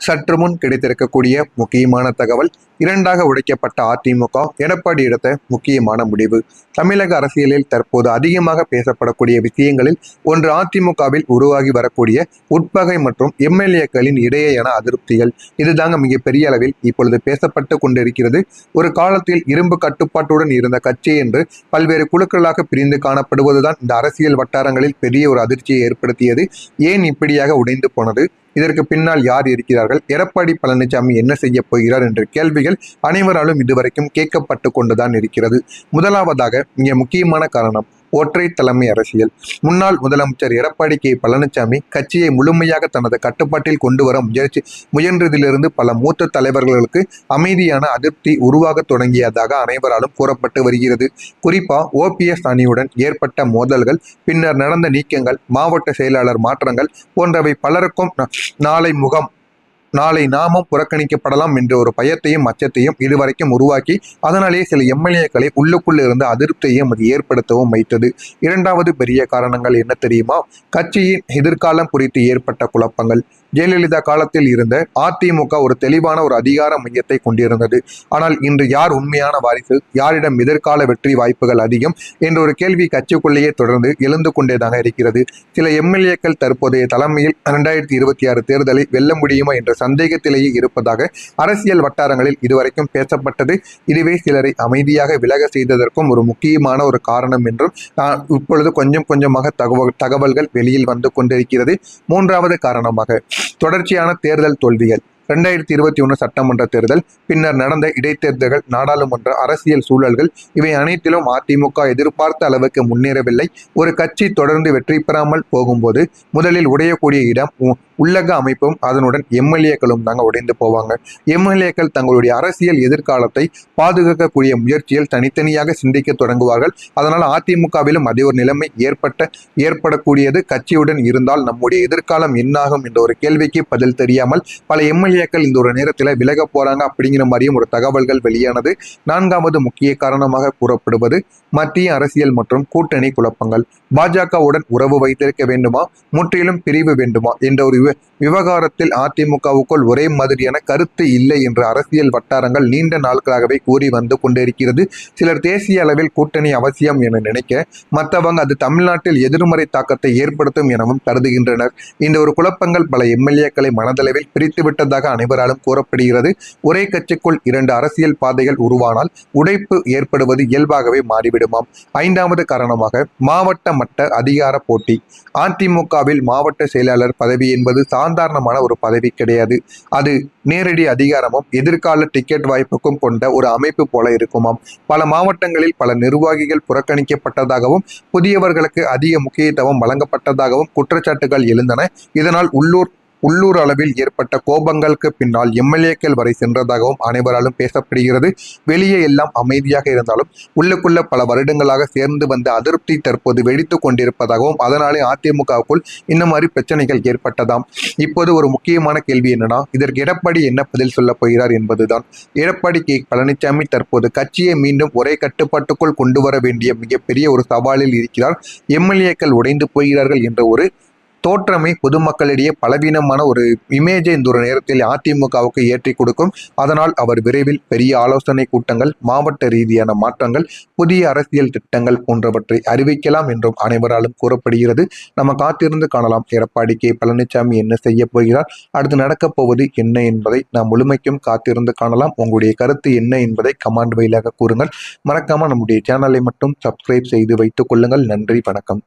சற்று முன் கிடைத்திருக்கக்கூடிய முக்கியமான தகவல், இரண்டாக உடைக்கப்பட்ட அதிமுக எடப்பாடி எடுத்த முக்கியமான முடிவு. தமிழக அரசியலில் தற்போது அதிகமாக பேசப்படக்கூடிய விஷயங்களில் ஒன்று அதிமுகவில் உருவாகி வரக்கூடிய உட்பகை மற்றும் எம்எல்ஏக்களின் இடையேயான அதிருப்திகள். இதுதாங்க மிகப்பெரிய அளவில் இப்பொழுது பேசப்பட்டு கொண்டிருக்கிறது. ஒரு காலத்தில் இரும்பு கட்டுப்பாட்டுடன் இருந்த கட்சி என்று பல்வேறு குழுக்களாக பிரிந்து காணப்படுவதுதான் இந்த அரசியல் வட்டாரங்களில் பெரிய ஒரு அதிர்ச்சியை ஏற்படுத்தியது. ஏன் இப்படியாக உடைந்து போனது? இதற்கு பின்னால் யார் இருக்கிறார்கள்? எடப்பாடி பழனிசாமி என்ன செய்ய போகிறார் என்ற கேள்விகள் அனைவராலும் இதுவரைக்கும் கேட்கப்பட்டு கொண்டுதான் இருக்கிறது. முதலாவதாக இங்கே முக்கியமான காரணம் ஒற்றை தலைமை அரசியல். முன்னாள் முதலமைச்சர் எடப்பாடி பழனிசாமி கட்சியை முழுமையாக தனது கட்டுப்பாட்டில் கொண்டு வர முயன்றதிலிருந்து பல மூத்த தலைவர்களுக்கு அமைதியான அதிருப்தி உருவாக தொடங்கியதாக அனைவராலும் கூறப்பட்டு வருகிறது. குறிப்பா ஓபிஎஸ் அணியுடன் ஏற்பட்ட மோதல்கள், பின்னர் நடந்த நீக்கங்கள், மாவட்ட செயலாளர் மாற்றங்கள் போன்றவை பலருக்கும் நாளை நாமும் புறக்கணிக்கப்படலாம் என்ற ஒரு பயத்தையும் அச்சத்தையும் இதுவரைக்கும் உருவாக்கி அதனாலேயே சில எம்எல்ஏக்களை உள்ளுக்குள்ள இருந்து அதிருப்தியையும் அது ஏற்படுத்தவும் வைத்தது. இரண்டாவது பெரிய காரணங்கள் என்ன தெரியுமா? கட்சியின் எதிர்காலம் குறித்து ஏற்பட்ட குழப்பங்கள். ஜெயலலிதா காலத்தில் இருந்த அதிமுக ஒரு தெளிவான ஒரு அதிகார மையத்தை கொண்டிருந்தது. ஆனால் இன்று யார் உண்மையான வாரிசு, யாரிடம் எதிர்கால வெற்றி வாய்ப்புகள் அதிகம் என்ற ஒரு கேள்வி கட்சிக்குள்ளேயே தொடர்ந்து எழுந்து கொண்டேதாக இருக்கிறது. சில எம்எல்ஏக்கள் தற்போதைய தலைமையில் 2026 தேர்தலை வெல்ல முடியுமா என்ற சந்தேகத்திலேயே இருப்பதாக அரசியல் வட்டாரங்களில் இதுவரைக்கும் பேசப்பட்டது. இதுவே சிலரை அமைதியாக விலக செய்ததற்கும் ஒரு முக்கியமான ஒரு காரணம் என்றும் இப்பொழுது கொஞ்சம் கொஞ்சமாக தகவல்கள் வெளியில் வந்து கொண்டிருக்கிறது. மூன்றாவது காரணமாக தொடர்ச்சியான தேர்தல் தோல்விகள். 2021 சட்டமன்ற தேர்தல், பின்னர் நடந்த இடைத்தேர்தல்கள், நாடாளுமன்ற அரசியல் சூழல்கள், இவை அனைத்திலும் அதிமுக எதிர்பார்த்த அளவுக்கு முன்னேறவில்லை. ஒரு கட்சி தொடர்ந்து வெற்றி பெறாமல் போகும்போது முதலில் உடையக்கூடிய இடம் உள்ளக அமைப்பும் அதனுடன் எம்எல்ஏக்களும் தாங்க உடைந்து போவாங்க. எம்எல்ஏக்கள் தங்களுடைய அரசியல் எதிர்காலத்தை பாதுகாக்கக்கூடிய முயற்சியில் தனித்தனியாக சிந்திக்க தொடங்குவார்கள். அதனால் அதிமுகவிலும் அதே ஒரு நிலைமை ஏற்படக்கூடியது. கட்சியுடன் இருந்தால் நம்முடைய எதிர்காலம் என்னாகும் என்ற ஒரு கேள்விக்கு பதில் தெரியாமல் பல எம்எல்ஏக்கள் இந்த ஒரு நேரத்தில் விலக போறாங்க அப்படிங்கிற மாதிரியும் ஒரு தகவல்கள் வெளியானது. நான்காவது முக்கிய காரணமாக கூறப்படுவது மத்திய அரசியல் மற்றும் கூட்டணி குழப்பங்கள். பாஜகவுடன் உறவு வைத்திருக்க வேண்டுமா, முற்றிலும் பிரிவு வேண்டுமா என்ற ஒரு விவகாரத்தில் அதிமுகவுக்குள் ஒரே மாதிரியான கருத்து இல்லை என்று அரசியல் வட்டாரங்கள் நீண்ட நாட்களாகவே கூறி வந்து கொண்டிருக்கிறது. சிலர் தேசிய அளவில் கூட்டணி அவசியம் என நினைக்க, மற்றவங்க அது தமிழ்நாட்டில் எதிர்மறை தாக்கத்தை ஏற்படுத்தும் எனவும் கருதுகின்றனர். இந்த ஒரு குழப்பங்கள் பல எம்எல்ஏக்களை மனதளவில் பிரித்து விட்டதாக அனைவராலும் கூறப்படுகிறது. ஒரே கட்சிக்குள் இரண்டு அரசியல் பாதைகள் உருவானால் உடைப்பு ஏற்படுவது இயல்பாகவே மாறிவிடுமாம். ஐந்தாவது காரணமாக மாவட்ட மட்ட அதிகார போட்டி. அதிமுகவில் மாவட்ட செயலாளர் பதவி என்பது சாதாரணமான ஒரு பதவி கிடையாது. அது நேரடி அதிகாரமும் எதிர்கால டிக்கெட் வாய்ப்புக்கும் கொண்ட ஒரு அமைப்பு போல இருக்குமாம். பல மாவட்டங்களில் பல நிர்வாகிகள் புறக்கணிக்கப்பட்டதாகவும் புதியவர்களுக்கு அதிக முக்கியத்துவம் வழங்கப்பட்டதாகவும் குற்றச்சாட்டுகள் எழுந்தன. இதனால் உள்ளூர் அளவில் ஏற்பட்ட கோபங்களுக்கு பின்னால் எம்எல்ஏக்கள் வரை சென்றதாகவும் அனைவராலும் பேசப்படுகிறது. வெளியே எல்லாம் அமைதியாக இருந்தாலும் உள்ளுக்குள்ள பல வருடங்களாக சேர்ந்து வந்த அதிருப்தி தற்போது வெடித்து கொண்டிருப்பதாகவும் அதனாலே அதிமுகவுக்குள் இந்த மாதிரி பிரச்சனைகள் ஏற்பட்டதாம். இப்போது ஒரு முக்கியமான கேள்வி என்னன்னா, இதற்கு எடப்பாடி என்ன பதில் சொல்ல போகிறார் என்பதுதான். எடப்பாடி பழனிசாமி தற்போது கட்சியை மீண்டும் ஒரே கட்டுப்பாட்டுக்குள் கொண்டு வர வேண்டிய மிகப்பெரிய ஒரு சவாலில் இருக்கிறார். எம்எல்ஏக்கள் உடைந்து போகிறார்கள் என்ற ஒரு தோற்றமே பொதுமக்களிடையே பலவீனமான ஒரு இமேஜை இந்த ஒரு நேரத்தில் அதிமுகவுக்கு ஏற்றி கொடுக்கும். அதனால் அவர் விரைவில் பெரிய ஆலோசனை கூட்டங்கள், மாவட்ட ரீதியான மாற்றங்கள், புதிய அரசியல் திட்டங்கள் போன்றவற்றை அறிவிக்கலாம் என்றும் அனைவராலும் கூறப்படுகிறது. நம்ம காத்திருந்து காணலாம் எடப்பாடி பழனிசாமி என்ன செய்ய போகிறார், அடுத்து நடக்கப் போவது என்ன என்பதை நாம் முழுமைக்கும் காத்திருந்து காணலாம். உங்களுடைய கருத்து என்ன என்பதை கமெண்ட் வாயிலாக கூறுங்கள். மறக்காம நம்முடைய சேனலை மட்டும் சப்ஸ்கிரைப் செய்து வைத்துக் கொள்ளுங்கள். நன்றி, வணக்கம்.